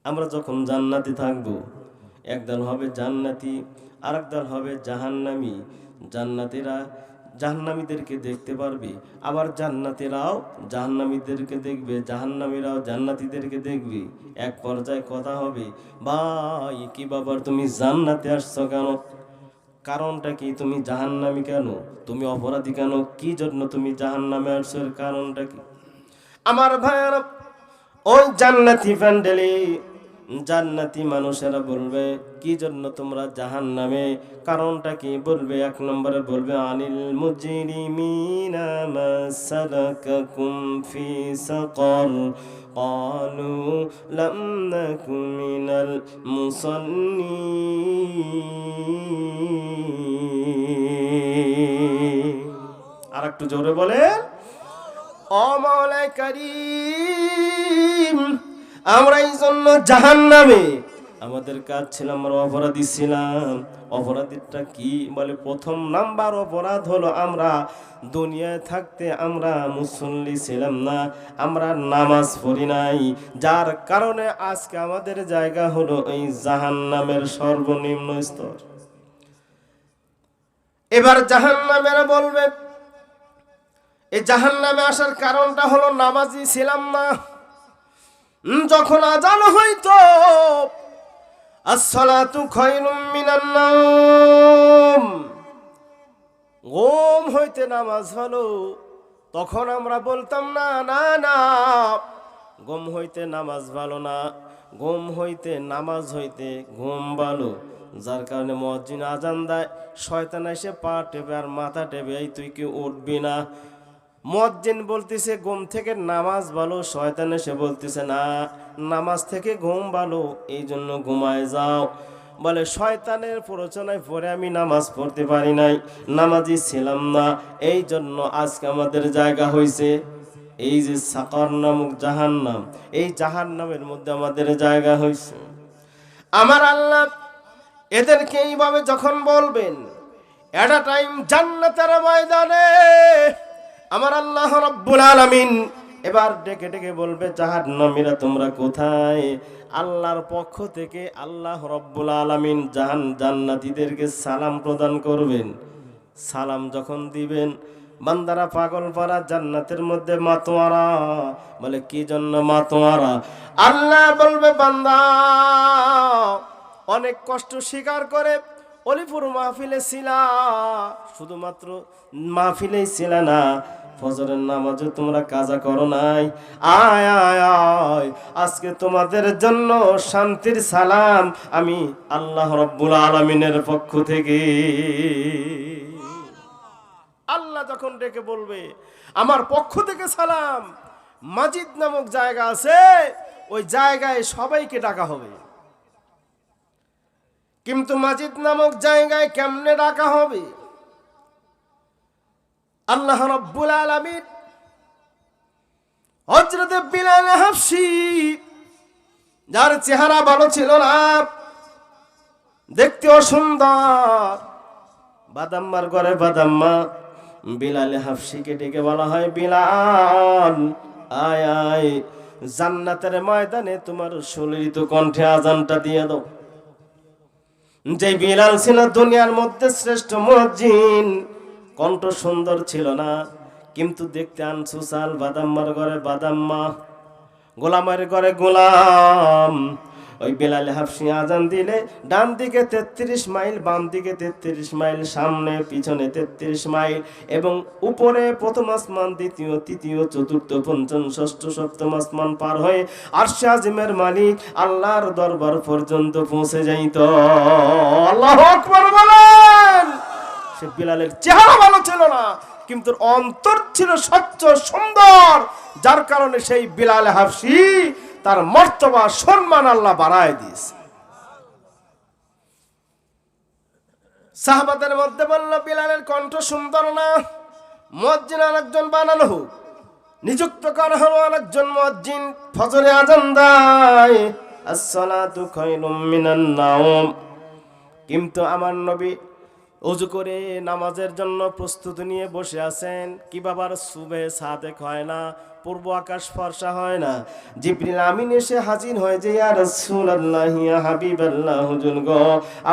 আমরা যখন জান্নাতে থাকব, একদল হবে জান্নাতি, আরেক দল হবে জাহান্নামী। জান্নাতীরা জাহান্নামীদেরকে দেখতে পারবে, আবার জান্নাতীরাও জাহান্নামীদেরকে দেখবে, জাহান্নামীরাও জান্নাতীদেরকে দেখবে। এক পর্যায়ে কথা হবে, ভাই কি বাবার তুমি জান্নাতে আসছো কেন? কারণটা কি? তুমি জাহান্নামী কেন? তুমি অপরাধী কেন? কি জন্য তুমি জাহান্নামে আসছো? এর কারণটা কি? আমার ভাইয়েরা, ওই জান্নাতি প্যান্ডেলে জান্নাতি মানুষেরা বলবে, কি জন্য তোমরা জাহান্নামে? কারণটা কি বলবে? এক নম্বরে বলবে, আনিল মুজরিমিনা মা সালাকাকুম ফি সাকার ক্বালু লাম নাকু মিনাল মুসাল্লিন। আর একটু জোরে বলে, ও মাওলা কারীম, আমরা এই জন্য জাহান্নামে। আমাদের কাজ ছিল, আমরা অপরাধী ছিলাম। অপরাধীটা কি বলে? প্রথম নাম্বার অপরাধ হলো আমরা দুনিয়ায় থাকতে আমরা মুসল্লি ছিলাম না, আমরা নামাজ পড়ি নাই, যার কারণে আজকে আমাদের জায়গা হলো এই জাহান্নামের সর্বনিম্ন স্তর। এবার জাহান্নামেরা বলবে, এই জাহান্নামে আসার কারণটা হলো নামাজি ছিলাম না। যখন আজান হইতো, আসসালাতু খায়রুম মিনান নাওম, ঘুম হইতে নামাজ ভালো, তখন আমরা বলতাম না না না, ঘুম হইতে নামাজ ভালো না, ঘুম হইতে নামাজ হইতে ঘুম ভালো। যার কারণে মুয়াজ্জিন আজান দেয়, শয়তান এসে পা টেপে আর মাথা টেপে, এই তুই কি উঠবি না? মুয়াজ্জিন বলতেছে ঘুম থেকে নামাজ ভালো, শয়তান এসে বলতেছে না, নামাজ থেকে ঘুম ভালো, এই জন্য ঘুমায় যাও। বলে শয়তানের প্ররোচনায় পরে আমি নামাজ পড়তে পারি নাই, নামাজি ছিলাম না, এই জন্য আজকে আমাদের জায়গা হয়েছে এই যে সাকার নামক জাহান্নাম, এই জাহান্নামের মধ্যে আমাদের জায়গা হয়েছে। আমার আল্লাহ এদেরকে এইভাবে যখন বলবেন, এট আ টাইম জান্নাতের ময়দানে আমার আল্লাহ রাব্বুল আলামিন এবার ডেকে ডেকে বলবে, জাহান্নামীরা তোমরা কোথায়? আল্লাহর পক্ষ থেকে আল্লাহ রাব্বুল আলামিন জান্নাতীদেরকে সালাম প্রদান করবেন। সালাম যখন দিবেন, বান্দারা পাগল পারা জান্নাতের মধ্যে মাতোয়ারা। বলে কি জন্য মাতোয়ারা? আল্লাহ বলবে, বান্দা অনেক কষ্ট স্বীকার করে অলিপুর মাহফিলে ছিলা, শুধুমাত্র মাহফিলেই ছিল না, ফজরের নামাজও তোমরা কাজা করো নাই। আয় আয় আয়, আজকে তোমাদের জন্য শান্তির সালাম আমি আল্লাহ রাব্বুল আলামিনের পক্ষ থেকে। আল্লাহ যখন ডেকে বলবে আমার পক্ষ থেকে সালাম, মাজিদ নামক জায়গা আছে, ওই জায়গায় সবাইকে ডাকা হবে। কিন্তু মাজিদ নামক জায়গায় কেমনে ডাকা হবে? আল্লাহ রাব্বুল আলামিন হযরত বিলাল হাবশী, যার চেহারা ভালো ছিল না, দেখতেও সুন্দর, বাদাম্মার ঘরে বাদাম্মা, বিলাল হাবশীকে ডেকে বলা হয়, বিলাল আয় আয়, জান্নাতের ময়দানে তোমার সুললিত কণ্ঠে আজানটা দিয়ে দাও। যে বিলাল ছিল দুনিয়ার মধ্যে শ্রেষ্ঠ মুয়াজ্জিন, কণ্ঠ সুন্দর ছিল না, কিন্তু দেখতে আনসুসাল, বাদাম্মার ঘরে বাদাম্মা, গোলামের ঘরে গোলাম। ওই বিলাল হাবশী আজান দিলে ডান দিকে 33 মাইল, বাম দিকে 33 মাইল, সামনে পিছনে 33 মাইল, এবং উপরে প্রথম আসমান, দ্বিতীয়, তৃতীয়, চতুর্থ, পঞ্চম, ষষ্ঠ, সপ্তম আসমান পার হয়ে আরশে আজিমের মালিক আল্লাহর দরবার পর্যন্ত পৌঁছে যাইত। আল্লাহু আকবার বলেন। সে বিলালের চেহারা ভালো ছিল না, কিন্তু অন্তর ছিল স্বচ্ছ সুন্দর, যার কারণে সেই বিলাল হাবশী তার মর্তবা সম্মান আল্লাহ বাড়ায় দিয়েছে। সাহাবাদের মধ্যে বলল, বিলালের কণ্ঠ সুন্দর না, মুয়াজ্জিন আরেকজন বানানো হোক। নিযুক্ত করা হলো আরেকজন মুয়াজ্জিন, ফজরে আজান দেয়, আসসালাতু খায়রুম মিনান নাওম। কিন্তু আমার নবী ওযু করে নামাজের জন্য প্রস্তুতি নিয়ে বসে আছেন। কি বাবার সুবহে সাদেক হয় না, পূর্ব আকাশ ফর্সা হয় না। জিবরিল আমিন এসে হাজির হয় যে ইয়া রাসূলুল্লাহ ইয়া হাবিবাল্লাহ, হুজুর গো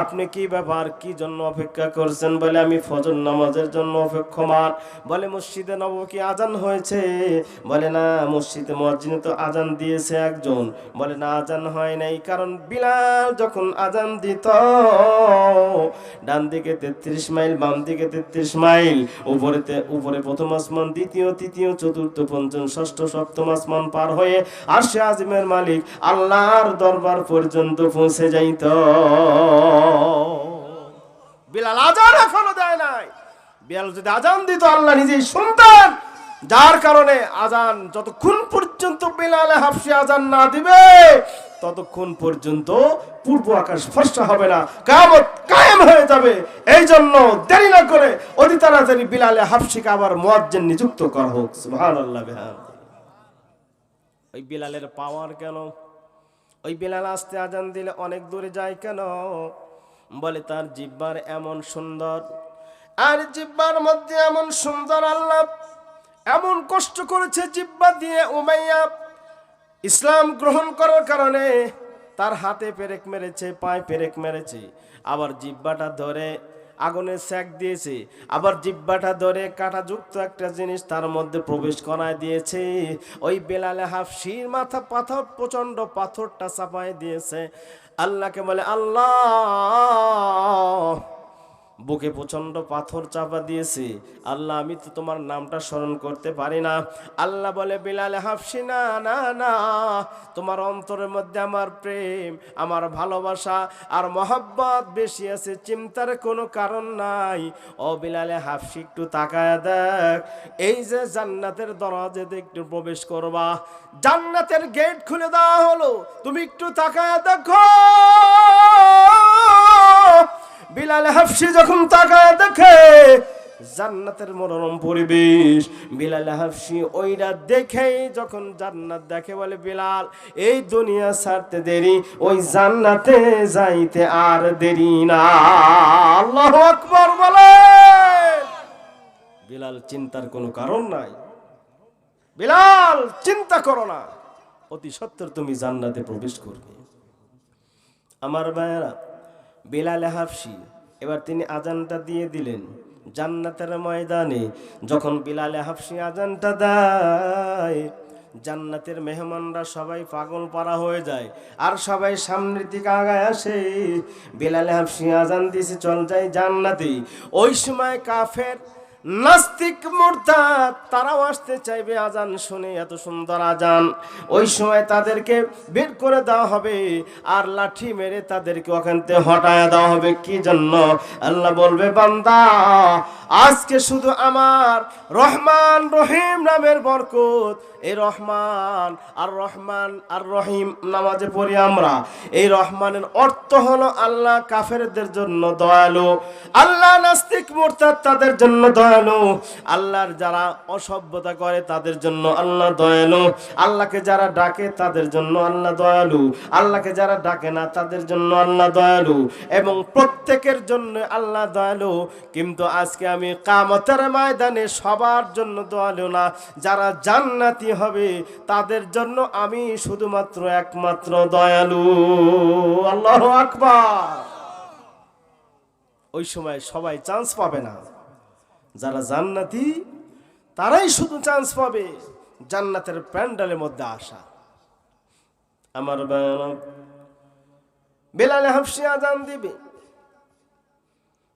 আপনি কি ব্যাপার, কি জন্য অপেক্ষা করছেন? বলে আমি ফজর নামাজের জন্য অপেক্ষমান। বলে মসজিদে নববী কি আজান হয়েছে? বলে না, মসজিদে মুয়াজ্জিন তো আজান দিয়েছে একজন। বলে না, আজান হয় নাই, কারণ বিলাল যখন আজান দিত ডান দিকে 33 মাইল, বাম দিকে 33 মাইল, উপরে প্রথম আসমান, দ্বিতীয়, তৃতীয়, চতুর্থ, পঞ্চম, ষষ্ঠ, সপ্তম আসমান পার হয়ে আরশে আজিমের মালিক আল্লাহর দরবার পর্যন্ত পৌঁছে যাইত। বিলাল আজান এখনো দেয় নাই। বিলাল যদি আজান দিত আল্লাহ নিজেই শুনতেন, যার কারণে আজান যতক্ষণ পর্যন্ত বিলাল হাফসি আজান না দিবে ততক্ষণ পর্যন্ত পূর্ব আকাশ ফর্সা হবে না, কিয়ামত কায়েম হয়ে যাবে। এই জন্য দেরি না করে অতি তাড়াতাড়ি বিলাল হাফসিকে আবার মুয়াজ্জিন নিযুক্ত করা হোক। সুবহানাল্লাহ বিহামদিহি। ওই বিলালের পাওয়ার কেন? ওই বিলাল আস্তে আজান দিলে অনেক দূরে যায় কেন? বলে তার জিহ্বার এমন সুন্দর, আর জিহ্বার মধ্যে এমন সুন্দর, আল্লাহ এমন কষ্ট করেছে জিহ্বা দিয়ে। উমাইয়া ইসলাম গ্রহণ করার কারণে তার হাতে পেরেক মেরেছে, পায়ে পেরেক মেরেছে, আবার জিহ্বাটা ধরে আগুনে সেক দিয়েছে, আবার জিহ্বাটা ধরে কাঁটাযুক্ত একটা জিনিস তার মধ্যে প্রবেশ করায় দিয়েছে। ওই বেলালে হাফসির মাথা পাথর, প্রচন্ড পাথরটা চাপায় দিয়েছে। আল্লাহকে বলে, আল্লাহ বুকে প্রচন্ড পাথর চাপা দিয়েছে, আল্লাহ আমি তো তোমার নামটা স্মরণ করতে পারি না। আল্লাহ বলে, বিলাল হাফসি না না না, তোমার অন্তরের মধ্যে আমার প্রেম, আমার ভালোবাসা আর মহব্বত বেশি আছে, চিন্তার কোনো কারণ নাই। ও বিলাল হাফসি একটু তাকায় দেখ, এই যে জান্নাতের দরজাতে একটু প্রবেশ করবা, জান্নাতের গেট খুলে দেওয়া হলো, তুমি একটু তাকায় দেখো। বিলাল হাফসি যখন তাকায় দেখে জান্নাতের মনোরম পরিবেশ, বিলাল হাফসি ওইটা দেখেই যখন জান্নাত দেখে বলে, বিলাল এই দুনিয়া ছাড়তে দেরি, ওই জান্নাতে যাইতে আর দেরি না। আল্লাহু আকবার বলেন। বিলাল চিন্তার কোনো কারণ নাই। বিলাল চিন্তা করো না, অতি সত্বর তুমি জান্নাতে প্রবেশ করবে। আমার ভাইয়েরা, বিলাল হাফসি এবার তিনি আজানটা দিয়ে দিলেন জান্নাতের ময়দানে। যখন বিলাল হাফসি আজানটা দেয়, জান্নাতের মেহমানরা সবাই পাগল পারা হয়ে যায়, আর সবাই সামনের দিকে আগায় আসে। বিলাল হাফসি আজান দিয়েছে, চল যাই জান্নাতে। ওই সময় কাফের, নাস্তিক, মুরতাদ তারাও আসতে চাইবে আজান শুনে, এত সুন্দর আজান। ওই সময় তাদেরকে বের করে দেওয়া হবে আর লাঠি মেরে তাদেরকে ওখান থেকে হটায় দেওয়া হবে। কি জন্য? আল্লাহ বলবে, বান্দা আজকে শুধু আমার রহমান রহিম নামের বরকত, এই রহমান আর রহিম নামাজে পড়ি আমরা। এই রহমানের অর্থ হলো আল্লাহ কাফেরদের জন্য দয়ালু, আল্লাহ নাস্তিক মুরতাদ তাদের জন্য দয়ালু, আল্লাহর যারা অসভ্যতা করে তাদের জন্য আল্লাহ দয়ালু, আল্লাহকে যারা ডাকে তাদের জন্য আল্লাহ দয়ালু, আল্লাহকে যারা ডাকে না তাদের জন্য আল্লাহ দয়ালু, এবং প্রত্যেকের জন্য আল্লাহ দয়ালু। কিন্তু আজকে আমি কিয়ামতের ময়দানে সবার জন্য দয়ালু না, যারা জান্নাতি হবে তাদের জন্য আমি শুধুমাত্র একমাত্র দয়ালু। আল্লাহু আকবার। ওই সময় সবাই চান্স পাবে না, যারা জান্নাতি তারাই শুধু চান্স পাবে জান্নাতের প্যান্ডেলের মধ্যে আসা। আমার বিলাল হাফসি আজান দিবে,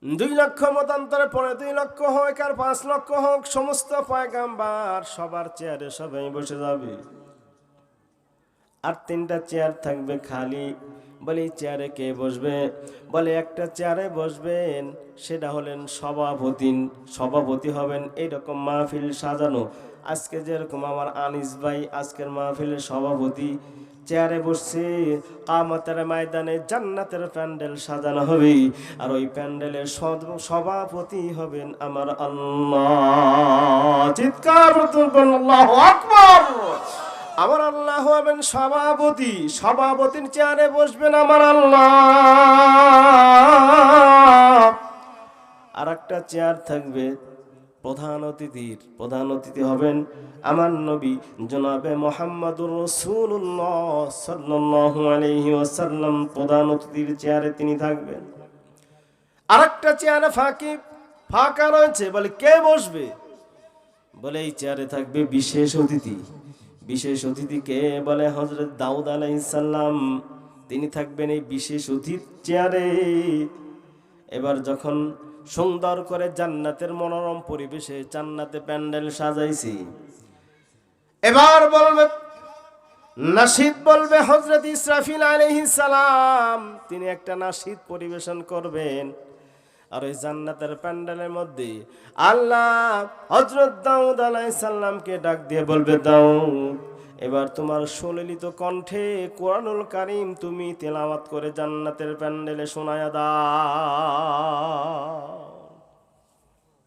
2 লক্ষ মতান্তরে পরে 2 লক্ষ হোক আর 5 লক্ষ হোক, সমস্ত পয়গাম্বার সবার চেয়ারে সবাই বসে যাবে, আর 3টা চেয়ার থাকবে খালি। বলে এই চেয়ারে কে বসবে? বলে একটা চেয়ারে বসবেন, সেটা হলেন সভাপতি হবেন। এইরকম মাহফিল সাজানো, আজকে যেরকম আমার আনিস ভাই আজকের মাহফিলের সভাপতি চেয়ারে বসছে, কিয়ামতের ময়দানে জান্নাতের প্যান্ডেল সাজানো হবে, আর ওই প্যান্ডেলের সভাপতি হবেন আমার আল্লাহ। চিৎকার করবেন আল্লাহু আকবার। আমার আল্লাহ হবেন সভাপতি, সভাপতির চেয়ারে বসবেন আমার আল্লাহ। আর একটা চেয়ার থাকবে প্রধান অতিথি হবেন আমার নবী জনাবে মুহাম্মদুর রাসূলুল্লাহ সাল্লাল্লাহু আলাইহি ওয়াসাল্লাম। প্রধান অতিথির চেয়ারে তিনি থাকবেন। আরেকটা চেয়ারে ফাঁকা রয়েছে, বলে কে বসবে? বলে এই চেয়ারে থাকবে বিশেষ অতিথি। বিশেষ অতিথি কে? বলে হযরত দাউদ আলাইহিস সালাম, তিনি থাকবেন এই বিশেষ অতিথির চেয়ারে। এবার যখন সুন্দর করে জান্নাতের মনোরম পরিবেশে জান্নাতে প্যান্ডেল সাজাইছি, এবার বলবে নাশিদ, বলবে হযরত ইসরাফিল আলাইহিস সালাম, তিনি একটা নাশিদ পরিবেশন করবেন। আর ওই জান্নাতের প্যান্ডেলের মধ্যে আল্লাহ হযরত দাউদ আলাইহিস সালামকে ডাক দিয়ে বলবে, দাউদ, এবার তোমার সুললিত কণ্ঠে কোরআনুল কারীম তুমি তেলাওয়াত করে জান্নাতের প্যান্ডেলে শোনায়া দাও।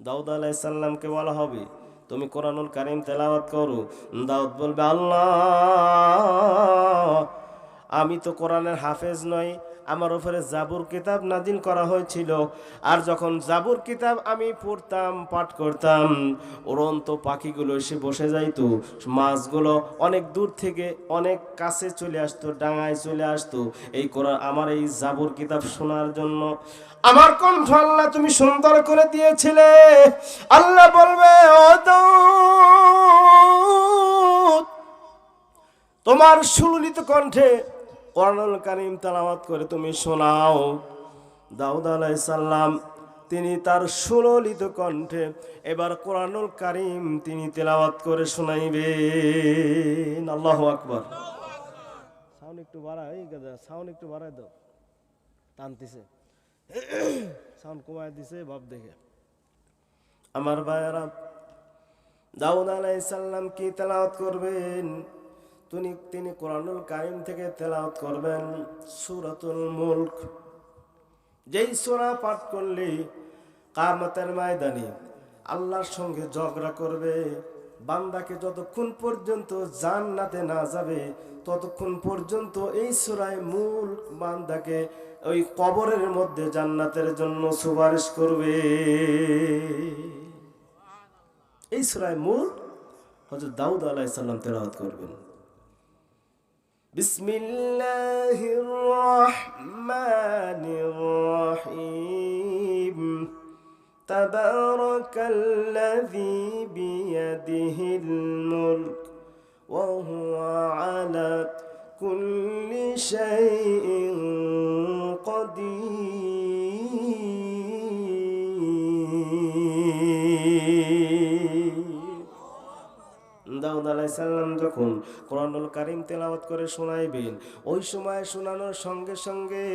দাউদ আলাইহিস সালামকে বলা হবে, তুমি কোরআনুল কারীম তেলাওয়াত করো। দাউদ বলবে, আল্লাহ, আমি তো কোরআনের হাফেজ নই, আমার উপরে জাবুর কিতাব নাজিল করা হয়েছিল। আর যখন জাবুর কিতাব আমি পড়তাম, পাঠ করতাম, উড়ন্ত পাখিগুলো এসে বসে যাইতো, মাছগুলো অনেক দূর থেকে অনেক কাছে চলে আসতো, ডাঙায় চলে আসতো এই কোরআন, আমার এই জাবুর কিতাব শোনার জন্য। আমার কণ্ঠ আল্লাহ তুমি সুন্দর করে দিয়েছিলে। আল্লাহ বলবে, ও দাউদ, তোমার সুললিত কণ্ঠে কোরআনুল কারীম তেলাওয়াত করে তুমি শোনাও। দাউদ আলাইহিস সালাম তিনি তার সুললিত কণ্ঠে এবার কোরআনুল কারীম তিনি তেলাওয়াত করে শোনাইবেন। আল্লাহু আকবার। সাউন্ড একটু বাড়াই, সাউন্ড একটু বাড়াই দাও, টানতেছে, সাউন্ড কমায় দিছে ভাব দেখে। আমার ভাইয়েরা, দাউদ আলাইহিস সালাম কি তেলাওয়াত করবেন? তিনি কোরআনুল কারীম থেকে তেলাওয়াত করবেন সূরাতুল মুলক। যেই সূরা পাঠ করলে কিয়ামতের ময়দানে আল্লাহর সঙ্গে ঝগড়া করবে, বান্দাকে যতক্ষণ পর্যন্ত জান্নাতে না যাবে ততক্ষণ পর্যন্ত এই সূরায়ে মুলক বান্দাকে ওই কবরের মধ্যে জান্নাতের জন্য সুপারিশ করবে। এই সূরায়ে মুলক হযরত দাউদ আলাইহিস সালাম তেলাওয়াত করবেন। বিসমিল্লাহির রহমানির রহিম। তাবারাকাল্লাযী বিয়াদিহিল মুলক ওয়া হুয়া আলা কুল্লি শাইইন কাদির। দাউদ আলাইহিস সালাম যখন কোরআনুল কারীম তেলাওয়াত করে শোনাইবেন, ওই সময় শোনানোর সঙ্গে সঙ্গে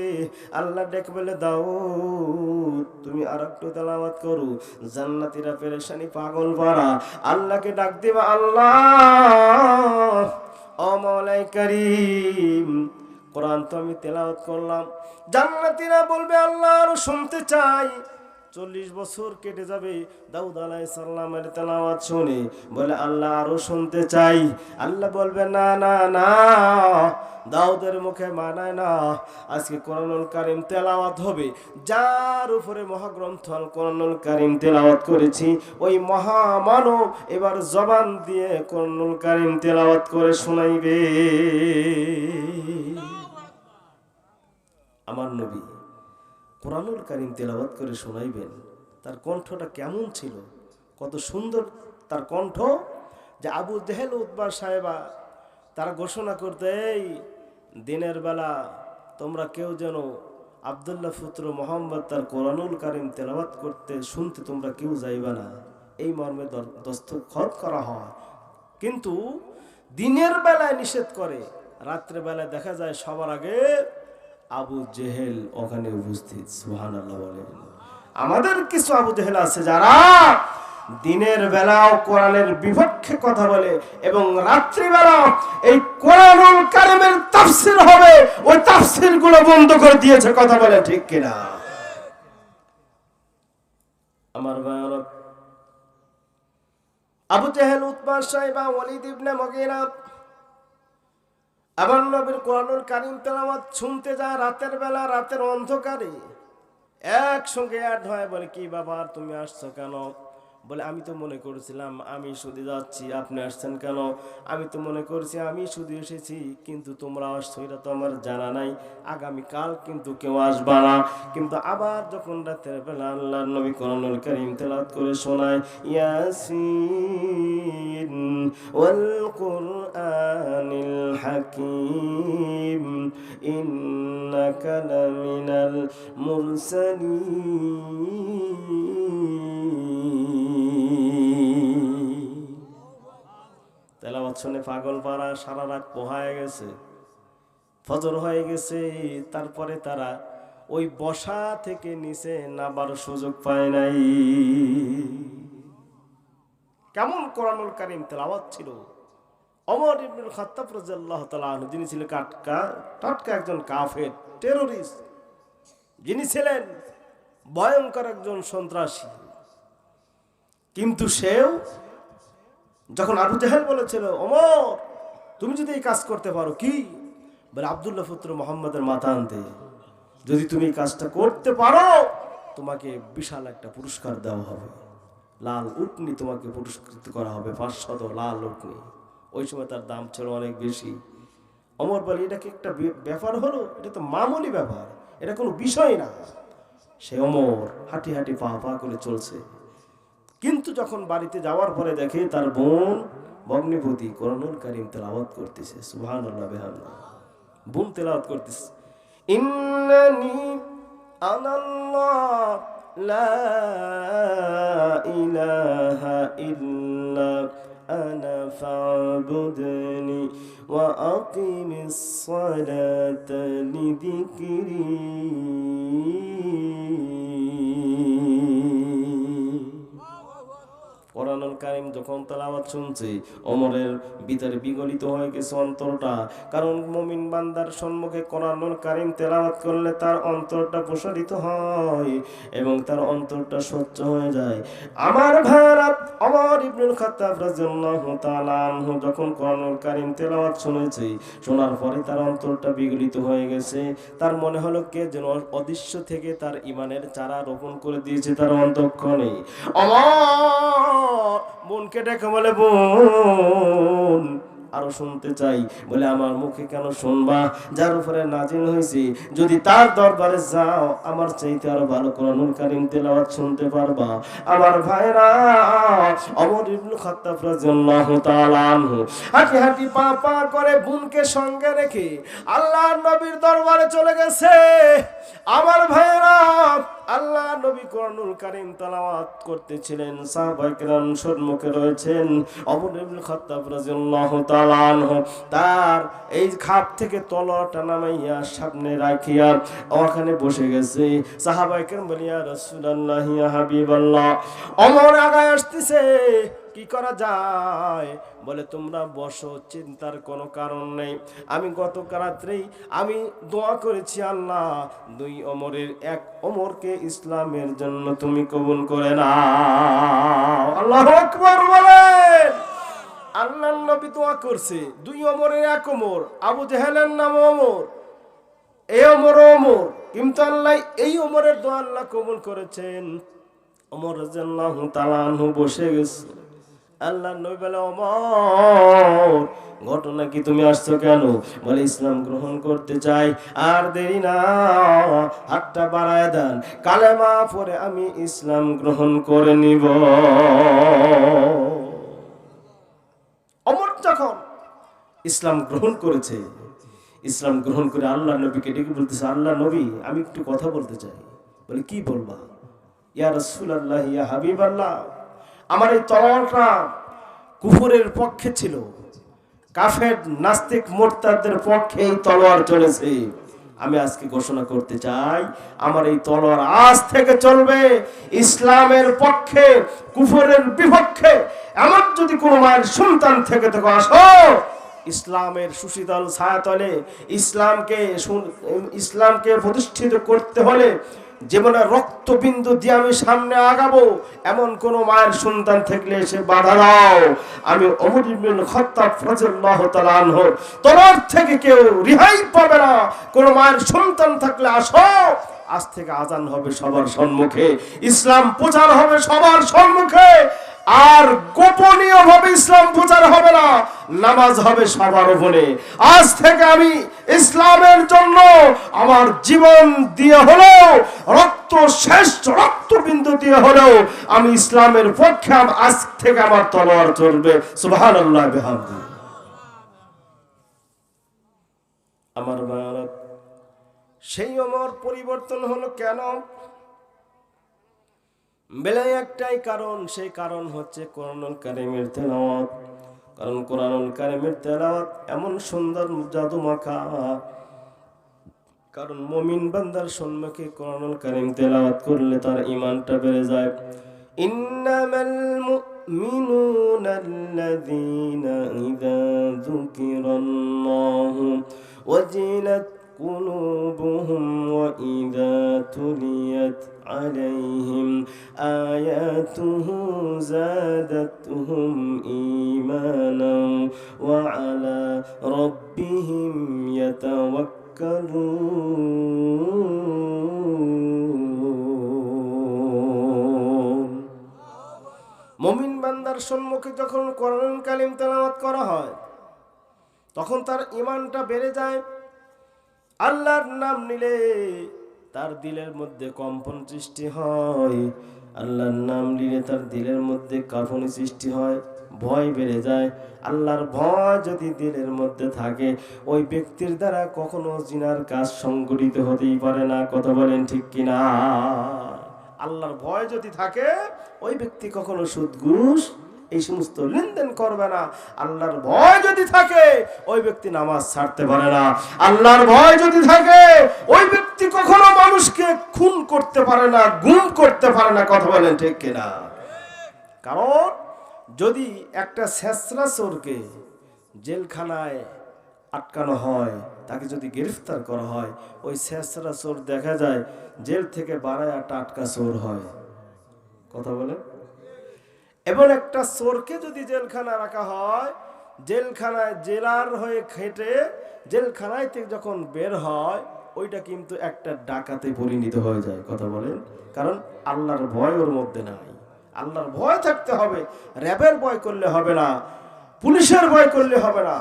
আল্লাহ ডেকে বলে, দাউদ তুমি আরেকটু তেলাওয়াত করো। জান্নাতীরা পেরেশানি পাগল পারা আল্লাহকে ডাক দিবা, আল্লাহ ও মাওলাই কারীম, কোরআন তো আমি তেলাওয়াত করলাম, জান্নাতীরা বলবে আল্লাহ আরো শুনতে চাই। 40 বছর কেটে যাবে দাউদ আলাইহিস সালামের তেলাওয়াত শুনে, বলে আল্লাহ আরো শুনতে চাই। আল্লাহ বলবে, না না না, দাউদের মুখে মানায় না, আজকে কোরআনুল কারীম তেলাওয়াত হবে। যার উপরে মহাগ্রন্থ আল কোরআনুল কারীম তেলাওয়াত করেছি, ওই মহামানব এবার জবান দিয়ে কোরআনুল কারীম তেলাওয়াত করে শোনাইবে। আমার নবী কোরআনুল কারীম তেলাওয়াত করে শোনাইবেন। তার কণ্ঠটা কেমন ছিল, কত সুন্দর তার কণ্ঠ, যে আবু জেহেল উতবা সাহেবা তারা ঘোষণা করতে, এই দিনের বেলা তোমরা কেউ যেন আব্দুল্লাহ পুত্র মোহাম্মদ তার কোরআনুল কারীম তেলাওয়াত করতে শুনতে তোমরা কেউ যাইবা না, এই মর্মে দস্তখত করা হয়। কিন্তু দিনের বেলায় নিষেধ করে, রাত্রে বেলায় দেখা যায় সবার আগে আবু জেহেল ওখানে উপস্থিত। সুবহানাল্লাহ বলেন। আমাদের কিছু আবু জেহেল আছে যারা দিনের বেলাও কোরআনের বিপক্ষে কথা বলে, এবং রাত্রি বেলা এই কোরআনুল কারীমের তাফসীর হবে, ওই তাফসীর গুলো বন্ধ করে দিয়েছে। কথা বলে ঠিক কিনা? আমার ভাইরা, আবু জেহেল, উতবা, শাইবা, ওয়ালিদ ইবনে মুগীরা আমার নবীর কোরআনুল কারীম তেলাওয়াত শুনতে যায় রাতের বেলা, রাতের অন্ধকারে একসঙ্গে অ্যাড হয়। বলে, কি বাবা তুমি আসছো কেন? বলে আমি তো মনে করেছিলাম আমি শুধু যাচ্ছি, আপনি আসছেন কেন? আমি তো মনে করছি আমি শুধু এসেছি, কিন্তু তোমরা আসছো এটা তো আমার জানা নাই। আগামীকাল কিন্তু কেউ আসবা না। কিন্তু আবার যখন রাতের বেলা আল্লাহর নবী কোরআনুল কারীম তেলাওয়াত করে শোনায়, ইয়াসিন ওয়াল কুরআনিল হাকীম ইন্নাকা লামিনাল মুরসালিন। তেলাওয়াত শুনে পাগল পাড়া সারা রাত পোহায় গেছে, ফজর হয়ে গেছে। তারপরে তারা ওই বসা থেকে নিচে নাবার সুযোগ পায় নাই। কেমন কোরআনুল কারীম তেলাওয়াত ছিল! ওমর ইবনুল খাত্তাব রাদিয়াল্লাহু তাআলা আনহু, যিনি ছিলেন টাটকা একজন কাফের টেররিস্ট, যিনি ছিলেন ভয়ঙ্কর একজন সন্ত্রাসী, কিন্তু সেও যখন আবু জাহেল বলেছিল, ওমর তুমি যদি এই কাজ করতে পারো, কি বলে, আব্দুল্লাহ পুত্র মুহাম্মাদের মাথা আনতে, যদি তুমি এই কাজটা করতে পারো তোমাকে বিশাল একটা পুরস্কার দেওয়া হবে, লাল উটনি তোমাকে পুরস্কৃত করা হবে, 500 লাল উটনি। ওই সময় তার দাম ছিল অনেক বেশি। ওমর বলে, এটা কি একটা ব্যাপার হলো? এটা তো মামুলি ব্যাপার, এটা কোনো বিষয় না। সে ওমর হাঁটি হাঁটি পা পা করে চলছে, কিন্তু যখন বাড়িতে যাওয়ার পরে দেখে তার বোন ভগ্নিপতি কোরআনুল কারীম তেলাওয়াত করতেছে। সুবহানাল্লাহ বিহামদিহি। বোন তেলাওয়াত করতেছে, ইন্নানি আনাল্লাহ লা ইলাহা ইল্লা আনা ফা'বুদনি ওয়া আকিমিস সালাতা লিযিকরি। কোরআনুল কারীম যখন তেলাওয়াত শুনছে, ওমরের ভিতরে বিগলিত হয়ে গেছে অন্তরটা। কারণ মুমিন বান্দার সম্মুখে কোরআনুল কারীম তেলাওয়াত করলে তার অন্তরটা প্রসারিত হয় এবং তার অন্তরটা স্বচ্ছ হয়ে যায়। আমার ভাইরা, ওমর ইবনুল খাত্তাব রাদিয়াল্লাহু তাআলা আনহু যখন কোরআনুল কারীম তেলাওয়াত শুনেছে, শোনার পরে তার অন্তরটা বিগলিত হয়ে গেছে। তার মনে হলো কে যেন অদৃশ্য থেকে তার ঈমানের চারা রোপণ করে দিয়েছে তার অন্তঃকরণে। বোনকে ডেকে বলে, বোন আরো শুনতে চাই। বলে, আমার মুখে কেন শুনবা? যার উপরে নাজিল হয়েছে, যদি তার দরবারে যাও আমার চাইতে আরো ভালো কোরআনুল কারীম তেলাওয়াত শুনতে পারবা। আমার ভাইরা, ওমর ইবনে খাত্তাব রাদিয়াল্লাহু তাআলা আনহু হাঁটি হাঁটি পা পা করে বোনকে সঙ্গে রেখে আল্লাহর নবীর দরবারে চলে গেছে। আমার ভাইরা, আল্লাহ নবী কোরআনুল কারীম তেলাওয়াত করতেছিলেন, সাহাবায়ে কেরাম সম্মুখে রয়েছেন। ওমর ইবনে খাত্তাব রাদিয়াল্লাহু তাআলা আনহু তার এই খাপ থেকে তলোয়ারটা নামাইয়া সামনে রাখিয়া ওখানে বসে গেছে। সাহাবায়ে কেরাম বলে, ইয়া রাসূলুল্লাহ, ইয়া হাবিবাল্লাহ। ওমর আগায় আসতেছে, কি করা যায়? বলে, তোমরা বসো, চিন্তার কোনো কারণ নেই। আমি গত রাত্রেই আমি দোয়া করেছি, আল্লাহ 2 ওমরের 1 ওমরকে ইসলামের জন্য তুমি কবুল করে নাও। আল্লাহু আকবার বলেন। আল্লাহর নবী দোয়া করছে, 2 ওমরের 1 ওমর। আবু জাহেলের নাম ওমর, এই ওমর ওমর, কিন্তু আল্লাহ এই ওমরের দোয়া আল্লাহ কবুল করেছেন। ওমর রাদিয়াল্লাহু তাআলা আনহু বসে গেছে। আল্লাহ নবী বলে, ওমর ঘটনা কি, তুমি আসছো কেন? বলে, ইসলাম গ্রহণ করতে চাই। আর দেরি না, হাতটা বাড়ায় দেন, কালেমা পড়ে আমি ইসলাম গ্রহণ করে নিব। ওমর যখন ইসলাম গ্রহণ করেছে, ইসলাম গ্রহণ করে আল্লাহ নবীকে ডেকে বলতেছে, আল্লাহ নবী আমি একটু কথা বলতে চাই। বলে, কি বলবা? ইয়া রাসূলুল্লাহ, ইয়া হাবিবাল্লাহ, আমার এই তলোয়ারটা কুফরের পক্ষে ছিল, কাফের নাস্তিক মুরতাদদের পক্ষে এই তলোয়ার চলেছে। আমি আজকে ঘোষণা করতে চাই, আমার এই তলোয়ার আজ থেকে চলবে ইসলামের পক্ষে, কুফরের বিপক্ষে। এমন যদি কোনো মায়ের সন্তান থেকে আসো, ইসলামের সুশীতল ছায়াতলে ইসলামকে প্রতিষ্ঠিত করতে হলে জীবনে রক্তবিন্দু দিয়ে আমি সামনে আগাবো, এমন কোন মায়ের সন্তান থাকলে সে বাধা দাও। আমি ওমর ইবনে খাত্তাব রাদিয়াল্লাহু তাআলা আনহু তোমার থেকে কেউ রিহাই পাবে না। কোন মায়ের সন্তান থাকলে আসো, আজ থেকে আজান হবে সবার সম্মুখে, ইসলাম প্রচার হবে সবার সম্মুখে, আর গোপনীয় ভাবে ইসলাম প্রচার হবে না, নামাজ হবে সবার উপরে। আজ থেকে আমি ইসলামের জন্য আমার জীবন দিয়ে হলেও, শেষ রক্তবিন্দু দিয়ে হলেও আমি ইসলামের পক্ষে আজ থেকে আমার তলোয়ার চলবে। সুবহানাল্লাহ বিহামদি। আমার ভাইরা, সেই ওমর পরিবর্তন হলো কেন? বেলায় একটাই কারণ, সেই কারণ হচ্ছে কোরআনুল কারীমের তেলাওয়াত। কারণ কোরআনুল কারীমের তেলাওয়াত এমন সুন্দর জাদু মাখা, কারণ মুমিন বান্দার সম্মুখে কোরআনুল কারীম তেলাওয়াত করলে তার ঈমানটা বেড়ে যায়। ইন্নামাল মুমিনুনা আল্লাযীনা ইযা যুকিরাল্লাহু ওয়াজিলাত قلوبهم وإذا تليت عليهم آياته زادتهم إيمانا وعلى ربهم يتوكلون। মুমিন বান্দার সম্মুখে যখন কোরআন কারীম তেলাওয়াত করা হয় তখন তার ঈমানটা বেড়ে যায়। আল্লাহর নাম নিলে তার দিলের মধ্যে কম্পন সৃষ্টি হয়, আল্লাহর নাম নিলে তার দিলের মধ্যে কাঁপুনি সৃষ্টি হয়, ভয় বেড়ে যায়। আল্লাহর ভয় যদি দিলের মধ্যে থাকে, ওই ব্যক্তির দ্বারা কখনো জিনার কাজ সংগঠিত হতেই পারে না। কথা বলেন ঠিক কিনা? আল্লাহর ভয় যদি থাকে, ওই ব্যক্তি কখনো সুদ ঘুষ এই সমস্ত লেনদেন করবে না। আল্লাহর ভয় যদি থাকে, ওই ব্যক্তি নামাজ ছাড়তে পারে না। আল্লাহর ভয় যদি থাকে, ওই ব্যক্তি কখনো মানুষকে খুন করতে পারে না, গুম করতে পারে না। কথা বলেন ঠিক কিনা? কারণ যদি একটা ছেঁচড়া চোরকে জেলখানায় আটকানো হয়, তাকে যদি গ্রেফতার করা হয়, ওই ছেঁচড়া চোর দেখা যায় জেল থেকে বাড়ায় টাটকা চোর হয়। কথা বলেন? এবং একটা চোরকে যদি জেলখানায় রাখা হয়, জেলখানায় জেলার হয়ে খেটে জেলখানায় থেকে যখন বের হয়, ওইটা কিন্তু একটা ডাকাতে পরিণত হয়ে যায়। কথা বলেন? কারণ আল্লাহর ভয় ওর মধ্যে নাই। আল্লাহর ভয় থাকতে হবে। র্যাবের ভয় করলে হবে না, পুলিশের ভয় করলে হবে না,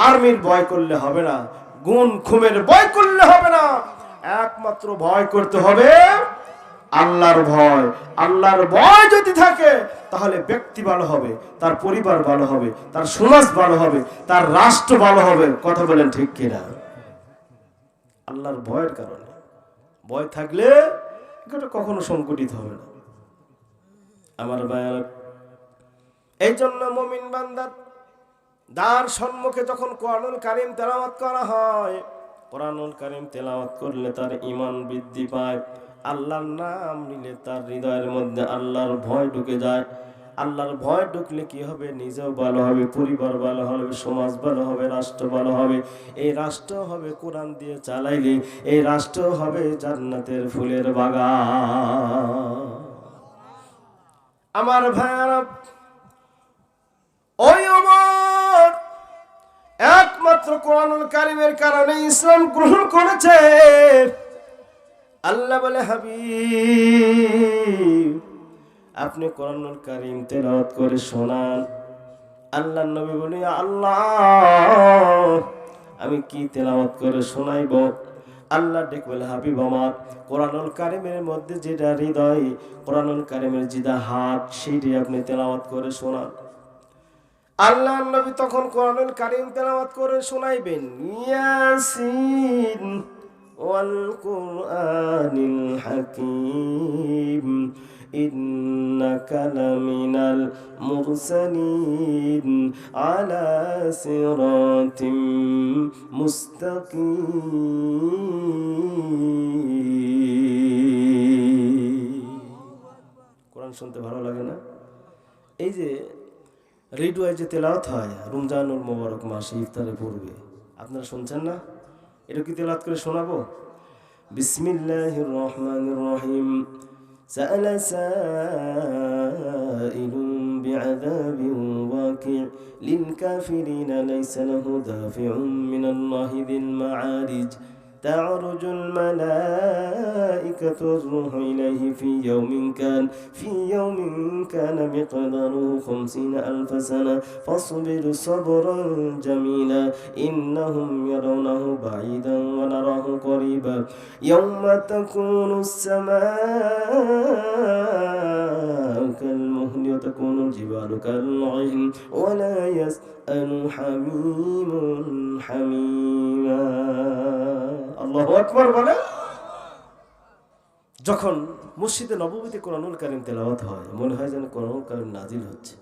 আর্মির ভয় করলে হবে না, গুণ খুমের ভয় করলে হবে না। একমাত্র ভয় করতে হবে আল্লাহর ভয়। আল্লাহর ভয় যদি থাকে, তাহলে ব্যক্তি ভালো হবে, তার পরিবার ভালো হবে, তার সমাজ ভালো হবে, তার রাষ্ট্র ভালো হবে। কথা বলেন ঠিক কিনা? আল্লাহর ভয়ের কারণে, ভয় থাকলে এটা কখনো সংকটিত হবে না। আমার ভাইরা, এই জন্য মুমিন বান্দা দার সম্মুখে যখন কোরআনুল কারীম তেলাওয়াত করা হয়, কোরআনুল কারীম তেলাওয়াত করলে তার ঈমান বৃদ্ধি পায়। আল্লাহর নাম নিলে তার হৃদয়ের মধ্যে আল্লাহর ভয় ঢুকে যায়। আল্লাহর ভয় ঢুকলে কি হবে? নিজেও ভালো হবে, পরিবার ভালো হবে, সমাজ ভালো হবে, রাষ্ট্র ভালো হবে। এই রাষ্ট্র হবে কোরআন দিয়ে চালাইলে, এই রাষ্ট্র হবে জান্নাতের ফুলের বাগান। আমার ভাইরা, ওই ওমর একমাত্র কোরআনুল কারীমের কারণে ইসলাম গ্রহণ করেছে। আল্লাহ বলে, হাবিব আপনি কোরআনুল কারীম তেলাওয়াত করে শোনান। আল্লাহর নবী বলে, আল্লাহ আমি কি তেলাওয়াত করে শোনাইব? আল্লাহ ডেকে বলে, হাবিব আমার কোরআনুল কারীমের মধ্যে যেটা হৃদয়, কোরআনুল কারীমের যেটা হাত, সেইটাই আপনি তেলাওয়াত করে শোনান। আল্লাহর নবী তখন কোরআনুল কারীম তেলাওয়াত করে শোনাইবেন। ইয়াসিন ওয়াল কুরআনিল হাকীম ইন্নাকা লামিনাল মুরসালিন আলা সিরাতিম মুস্তাকিম। কোরআন শুনতে ভালো লাগে না? এই যে রেডিওয়ে যে তেলাওয়াত হয় রমজানুল মোবারক মাসে ইফতারে পড়বে, আপনারা শুনছেন না? এটা কি তেলাওয়াত করে শোনাবো? বিসমিল্লাহির রহমানির রহিম। سأل سائل بعذاب واقع للكافرين ليس له دافع من الله ذي المعارج تعرج الملائكة والروح إليه في يوم كان مقداره 50,000 سنة فاصبر صبرا جميلا إنهم يرونه بعيدا ونراه قريبا يوم تكون السماء كالمهل وتكون الجبال كالعهن ولا يسأل حميم حميما আল্লাহু আকবার বলে। যখন মসজিদে নববীতে কোরআনুল কারীম তেলাওয়াত হয় মনে হয় যেন কোরআনুল কারীম নাজিল হচ্ছে।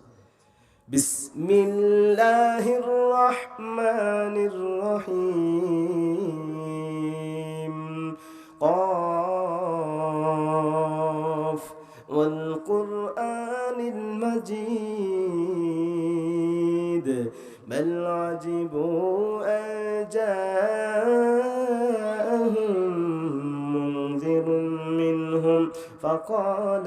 বিসমিল্লাহির রহমানির রহিম قاف والقرآن المجيد بل عجبوا أن جاءهم منذر منهم فقال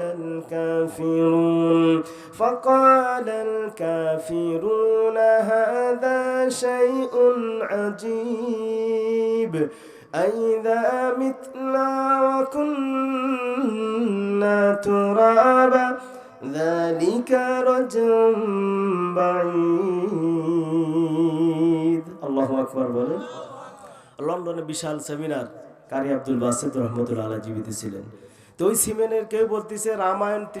الكافرون هذا شيء عجيب أإذا متنا وكنا ترابا ذلك رجع بعيد الله أكبر বলেন। লন্ডনে বিশাল সেমিনার কারি আব্দুল বাসিত রহমতুল্লাহ আলাইহি জীবিত ছিলেন। তো ওই সেমিনারে কেউ বলতেছে রামায়ণ